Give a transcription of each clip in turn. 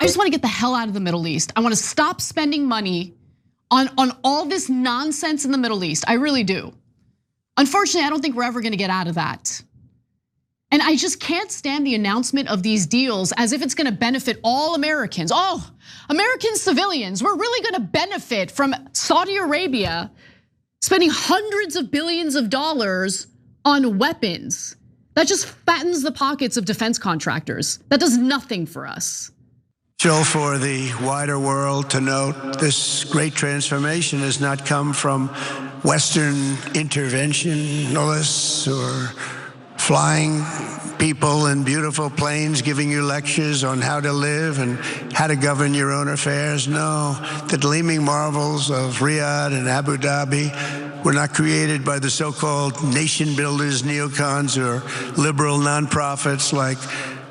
I just want to get the hell out of the Middle East. I want to stop spending money on all this nonsense in the Middle East. I really do. Unfortunately, I don't think we're ever going to get out of that. And I just can't stand the announcement of these deals as if it's going to benefit all Americans. Oh, American civilians, we're really going to benefit from Saudi Arabia spending hundreds of billions of dollars on weapons. That just fattens the pockets of defense contractors. That does nothing for us. For the wider world to note, this great transformation has not come from Western interventionists or flying people in beautiful planes giving you lectures on how to live and how to govern your own affairs. No, the gleaming marvels of Riyadh and Abu Dhabi were not created by the so-called nation builders, neocons, or liberal nonprofits like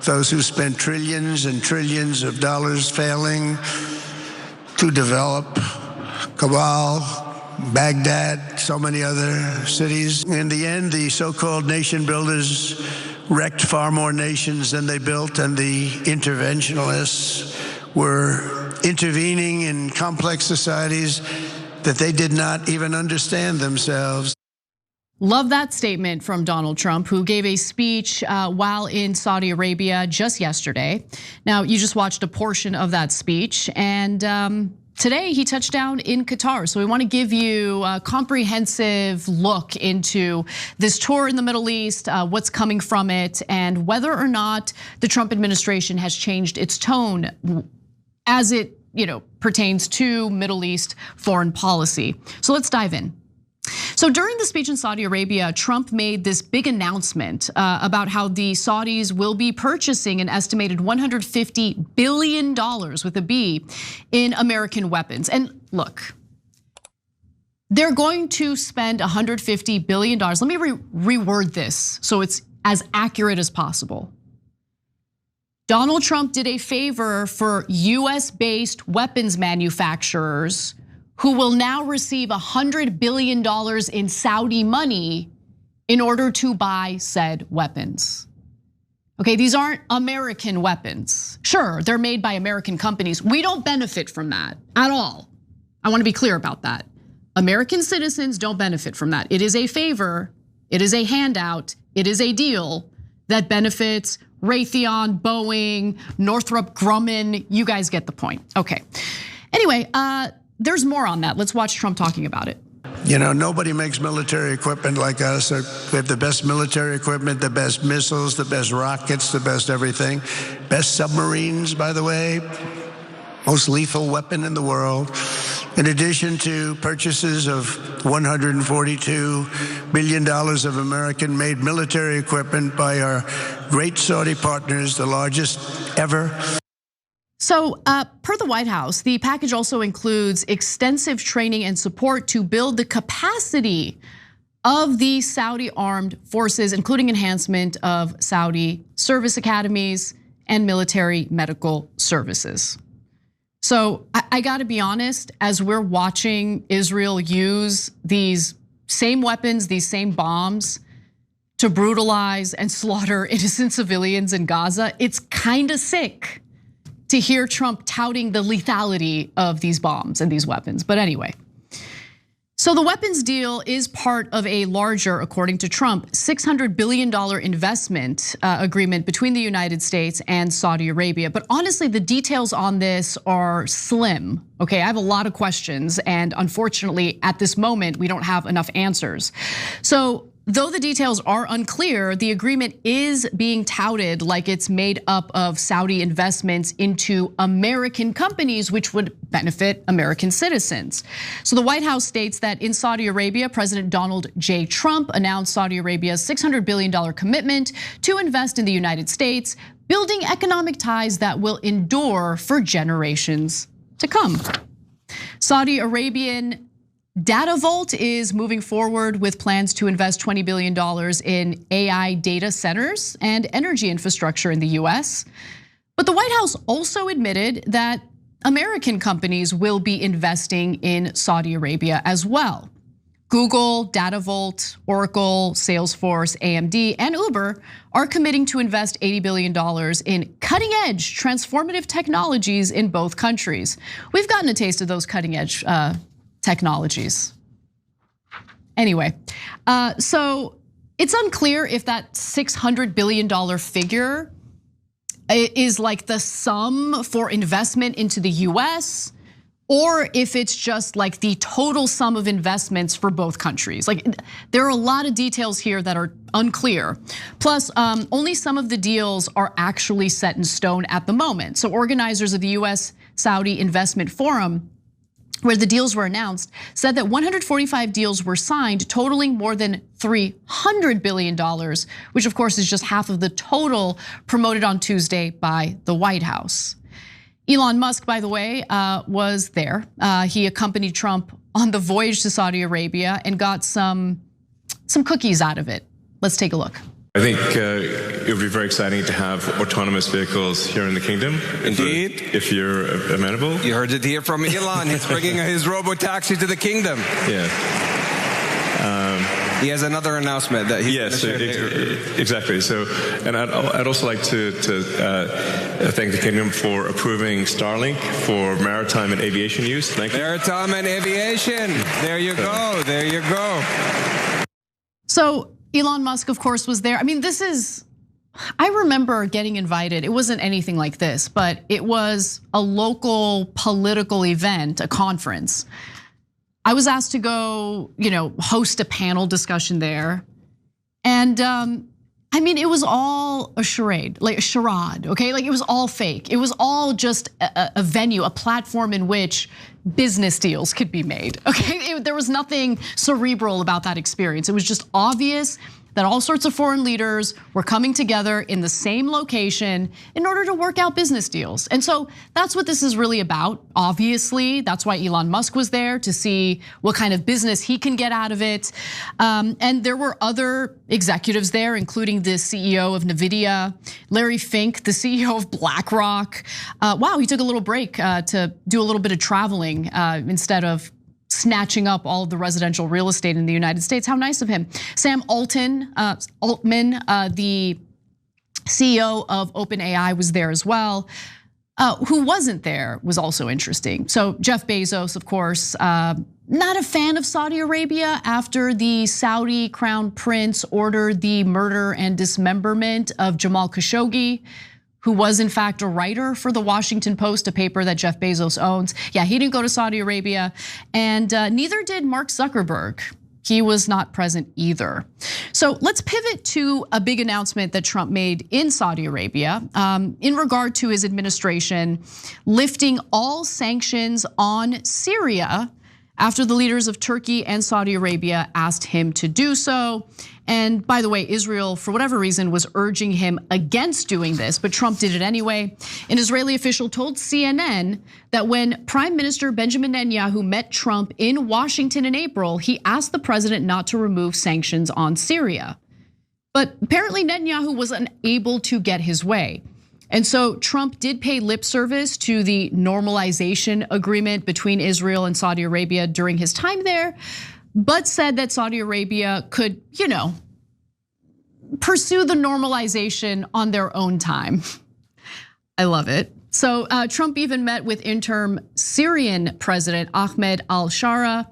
those who spent trillions and trillions of dollars failing to develop Kabul, Baghdad, so many other cities. In the end, the so-called nation builders wrecked far more nations than they built, and the interventionists were intervening in complex societies that they did not even understand themselves. Love that statement from Donald Trump, who gave a speech while in Saudi Arabia just yesterday. Now, you just watched a portion of that speech, and today he touched down in Qatar. So we want to give you a comprehensive look into this tour in the Middle East, what's coming from it, and whether or not the Trump administration has changed its tone as it pertains to Middle East foreign policy. So let's dive in. So during the speech in Saudi Arabia, Trump made this big announcement about how the Saudis will be purchasing an estimated $150 billion with a B in American weapons. And look, they're going to spend $150 billion. Let me reword this so it's as accurate as possible. Donald Trump did a favor for US-based weapons manufacturers who will now receive $100 billion in Saudi money in order to buy said weapons. Okay, these aren't American weapons. Sure, they're made by American companies. We don't benefit from that at all. I want to be clear about that. American citizens don't benefit from that. It is a favor, it is a handout, it is a deal that benefits Raytheon, Boeing, Northrop Grumman. You guys get the point. Okay, anyway, there's more on that. Let's watch Trump talking about it. Nobody makes military equipment like us. We have the best military equipment, the best missiles, the best rockets, the best everything. Best submarines, by the way. Most lethal weapon in the world. In addition to purchases of $142 billion of American-made military equipment by our great Saudi partners, the largest ever. So per the White House, the package also includes extensive training and support to build the capacity of the Saudi armed forces, including enhancement of Saudi service academies and military medical services. So I gotta be honest, as we're watching Israel use these same weapons, these same bombs to brutalize and slaughter innocent civilians in Gaza, it's kinda sick to hear Trump touting the lethality of these bombs and these weapons. But anyway, so the weapons deal is part of a larger, according to Trump, $600 billion investment agreement between the United States and Saudi Arabia. But honestly, the details on this are slim. Okay, I have a lot of questions, and unfortunately, at this moment, we don't have enough answers. So, though the details are unclear, the agreement is being touted like it's made up of Saudi investments into American companies, which would benefit American citizens. So the White House states that in Saudi Arabia, President Donald J. Trump announced Saudi Arabia's $600 billion commitment to invest in the United States, building economic ties that will endure for generations to come. Saudi Arabian Data Vault is moving forward with plans to invest $20 billion in AI data centers and energy infrastructure in the US. But the White House also admitted that American companies will be investing in Saudi Arabia as well. Google, DataVolt, Oracle, Salesforce, AMD, and Uber are committing to invest $80 billion in cutting-edge transformative technologies in both countries. We've gotten a taste of those cutting-edge technologies. Anyway, so it's unclear if that $600 billion figure is like the sum for investment into the US, or if it's just like the total sum of investments for both countries. Like, there are a lot of details here that are unclear. Plus, only some of the deals are actually set in stone at the moment. So organizers of the US-Saudi Investment Forum, where the deals were announced, said that 145 deals were signed, totaling more than $300 billion, which of course is just half of the total promoted on Tuesday by the White House. Elon Musk, by the way, was there. He accompanied Trump on the voyage to Saudi Arabia and got some cookies out of it. Let's take a look. I think it would be very exciting to have autonomous vehicles here in the kingdom. Indeed. If you're amenable. You heard it here from Elon. He's bringing his robo-taxi to the kingdom. Yeah. He has another announcement that he's yes, exactly. So, and I'd also like to thank the kingdom for approving Starlink for maritime and aviation use. Thank you. Maritime and aviation. There you go. There you go. So Elon Musk, of course, was there. I mean, I remember getting invited. It wasn't anything like this, but it was a local political event, a conference. I was asked to go, host a panel discussion there. And I mean, it was all a charade, like a charade, okay? Like, it was all fake. It was all just a venue, a platform in which business deals could be made, okay? There was nothing cerebral about that experience. It was just obvious that all sorts of foreign leaders were coming together in the same location in order to work out business deals. And so that's what this is really about. Obviously, that's why Elon Musk was there, to see what kind of business he can get out of it. And there were other executives there, including the CEO of Nvidia, Larry Fink, the CEO of BlackRock. Wow, he took a little break to do a little bit of traveling instead of snatching up all of the residential real estate in the United States. How nice of him. Sam Altman, the CEO of OpenAI, was there as well. Who wasn't there was also interesting. So Jeff Bezos, of course, not a fan of Saudi Arabia after the Saudi crown prince ordered the murder and dismemberment of Jamal Khashoggi, who was in fact a writer for the Washington Post, a paper that Jeff Bezos owns. Yeah, he didn't go to Saudi Arabia, and neither did Mark Zuckerberg. He was not present either. So let's pivot to a big announcement that Trump made in Saudi Arabia in regard to his administration lifting all sanctions on Syria after the leaders of Turkey and Saudi Arabia asked him to do so. And by the way, Israel, for whatever reason, was urging him against doing this, but Trump did it anyway. An Israeli official told CNN that when Prime Minister Benjamin Netanyahu met Trump in Washington in April, he asked the president not to remove sanctions on Syria. But apparently Netanyahu was unable to get his way. And so Trump did pay lip service to the normalization agreement between Israel and Saudi Arabia during his time there, but said that Saudi Arabia could, pursue the normalization on their own time. I love it. So Trump even met with interim Syrian President Ahmed al-Shara.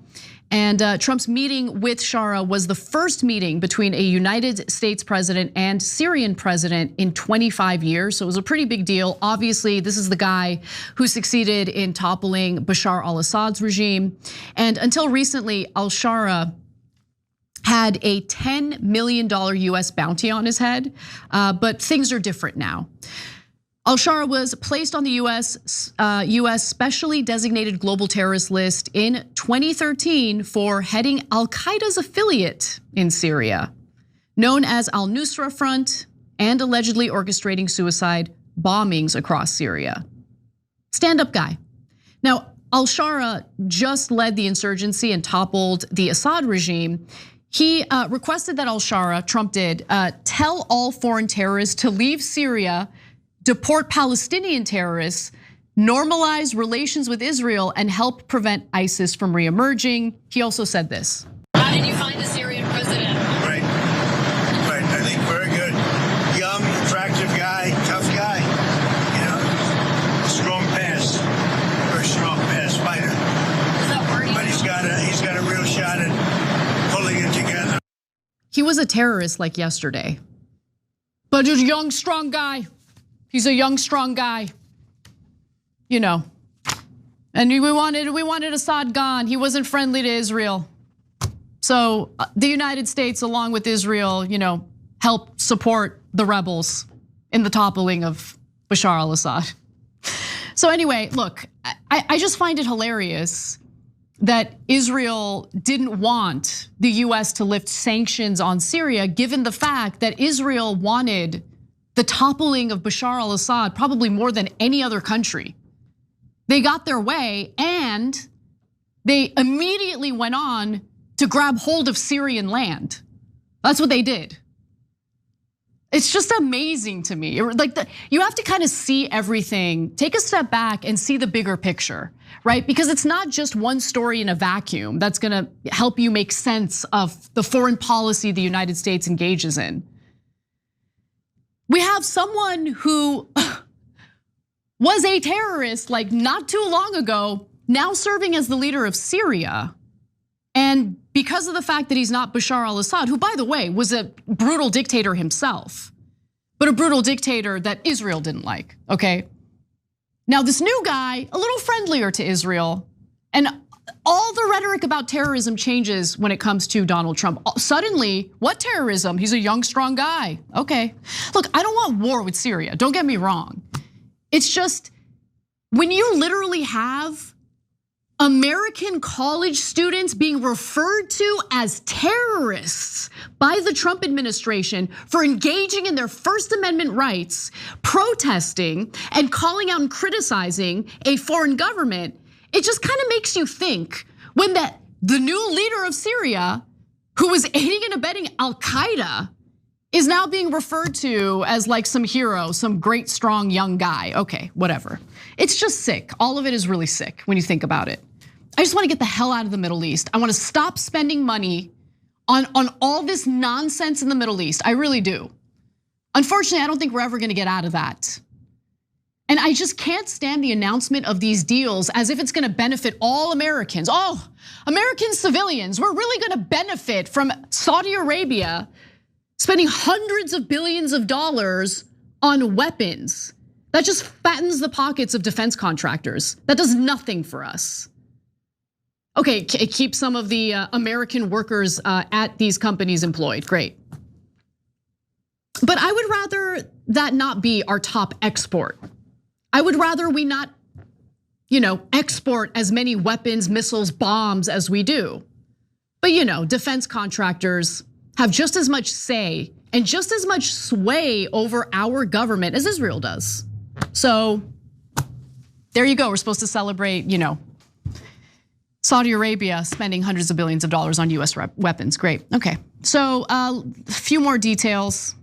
And Trump's meeting with Shara was the first meeting between a United States president and Syrian president in 25 years. So it was a pretty big deal. Obviously, this is the guy who succeeded in toppling Bashar al-Assad's regime. And until recently, al-Shara had a $10 million US bounty on his head, but things are different now. Al-Shara was placed on the US specially designated global terrorist list in 2013 for heading Al-Qaeda's affiliate in Syria, known as Al-Nusra Front, and allegedly orchestrating suicide bombings across Syria. Stand-up guy. Now, al-Shara just led the insurgency and toppled the Assad regime. He requested that al-Shara, Trump did, tell all foreign terrorists to leave Syria, deport Palestinian terrorists, normalize relations with Israel, and help prevent ISIS from reemerging. He also said this. I How did you find the Syrian president? Right. I think very good. Young, attractive guy, tough guy. You know, strong pass, very strong pass fighter. Is that worrying? But he's got a real shot at pulling it together. He was a terrorist like yesterday, but he's a young, strong guy. He's a young, strong guy. You know, and we wanted Assad gone. He wasn't friendly to Israel. So the United States, along with Israel, you know, helped support the rebels in the toppling of Bashar al-Assad. So anyway, look, I just find it hilarious that Israel didn't want the US to lift sanctions on Syria, given the fact that Israel wanted the toppling of Bashar al-Assad probably more than any other country. They got their way and they immediately went on to grab hold of Syrian land. That's what they did. It's just amazing to me. Like you have to kind of see everything, take a step back and see the bigger picture, right? Because it's not just one story in a vacuum that's gonna help you make sense of the foreign policy the United States engages in. We have someone who was a terrorist like not too long ago, now serving as the leader of Syria. And because of the fact that he's not Bashar al-Assad, who by the way was a brutal dictator himself, but a brutal dictator that Israel didn't like, okay? Now this new guy, a little friendlier to Israel, and all the rhetoric about terrorism changes when it comes to Donald Trump. Suddenly, what terrorism? He's a young, strong guy. Okay, look, I don't want war with Syria, don't get me wrong. It's just, when you literally have American college students being referred to as terrorists by the Trump administration for engaging in their First Amendment rights, protesting and calling out and criticizing a foreign government, it just kind of makes you think when the new leader of Syria, who was aiding and abetting Al-Qaeda, is now being referred to as like some hero, some great, strong, young guy. Okay, whatever. It's just sick. All of it is really sick when you think about it. I just want to get the hell out of the Middle East. I want to stop spending money on all this nonsense in the Middle East. I really do. Unfortunately, I don't think we're ever going to get out of that. And I just can't stand the announcement of these deals as if it's going to benefit all Americans. Oh, American civilians, we're really going to benefit from Saudi Arabia spending hundreds of billions of dollars on weapons. That just fattens the pockets of defense contractors. That does nothing for us. Okay, it keeps some of the American workers at these companies employed, great. But I would rather that not be our top export. I would rather we not, export as many weapons, missiles, bombs as we do. But defense contractors have just as much say and just as much sway over our government as Israel does. So there you go. We're supposed to celebrate, Saudi Arabia spending hundreds of billions of dollars on US weapons. Great. Okay. So a few more details.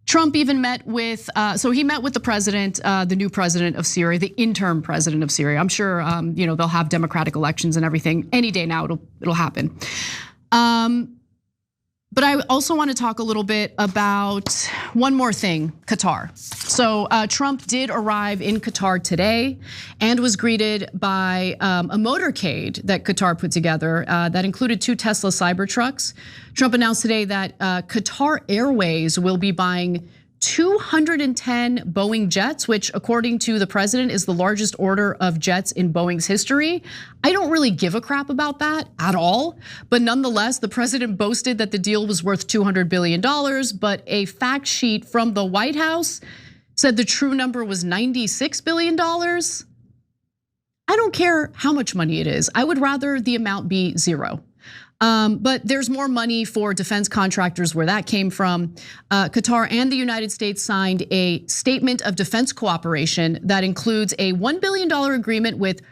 Trump even met with, he met with the president, the new president of Syria, the interim president of Syria. I'm sure, they'll have democratic elections and everything. Any day now, it'll happen. But I also want to talk a little bit about one more thing, Qatar. So Trump did arrive in Qatar today and was greeted by a motorcade that Qatar put together that included 2 Tesla Cybertrucks. Trump announced today that Qatar Airways will be buying 210 Boeing jets, which according to the president is the largest order of jets in Boeing's history. I don't really give a crap about that at all, but nonetheless, the president boasted that the deal was worth $200 billion, but a fact sheet from the White House said the true number was $96 billion. I don't care how much money it is. I would rather the amount be zero. But there's more money for defense contractors where that came from. Qatar and the United States signed a statement of defense cooperation that includes a $1 billion agreement with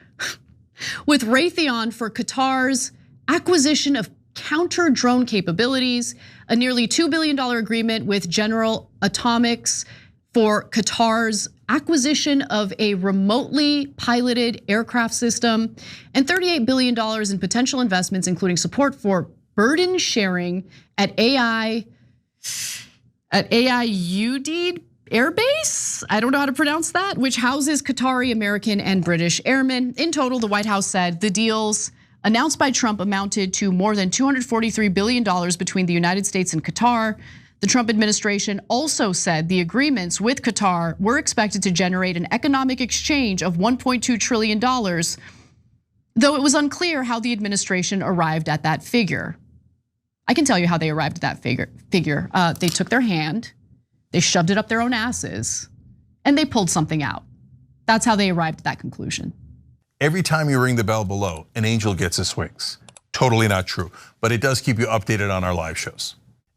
Raytheon for Qatar's acquisition of counter drone capabilities, a nearly $2 billion agreement with General Atomics for Qatar's acquisition of a remotely piloted aircraft system, and $38 billion in potential investments, including support for burden sharing at Udeid Air Base, I don't know how to pronounce that, which houses Qatari, American, and British airmen. In total, the White House said the deals announced by Trump amounted to more than $243 billion between the United States and Qatar. The Trump administration also said the agreements with Qatar were expected to generate an economic exchange of $1.2 trillion, though it was unclear how the administration arrived at that figure. I can tell you how they arrived at that figure. They took their hand, they shoved it up their own asses, and they pulled something out. That's how they arrived at that conclusion. Every time you ring the bell below, an angel gets his wings. Totally not true, but it does keep you updated on our live shows.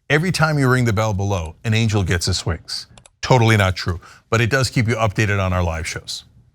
Every time you ring the bell below, an angel gets his wings. Totally not true, but it does keep you updated on our live shows.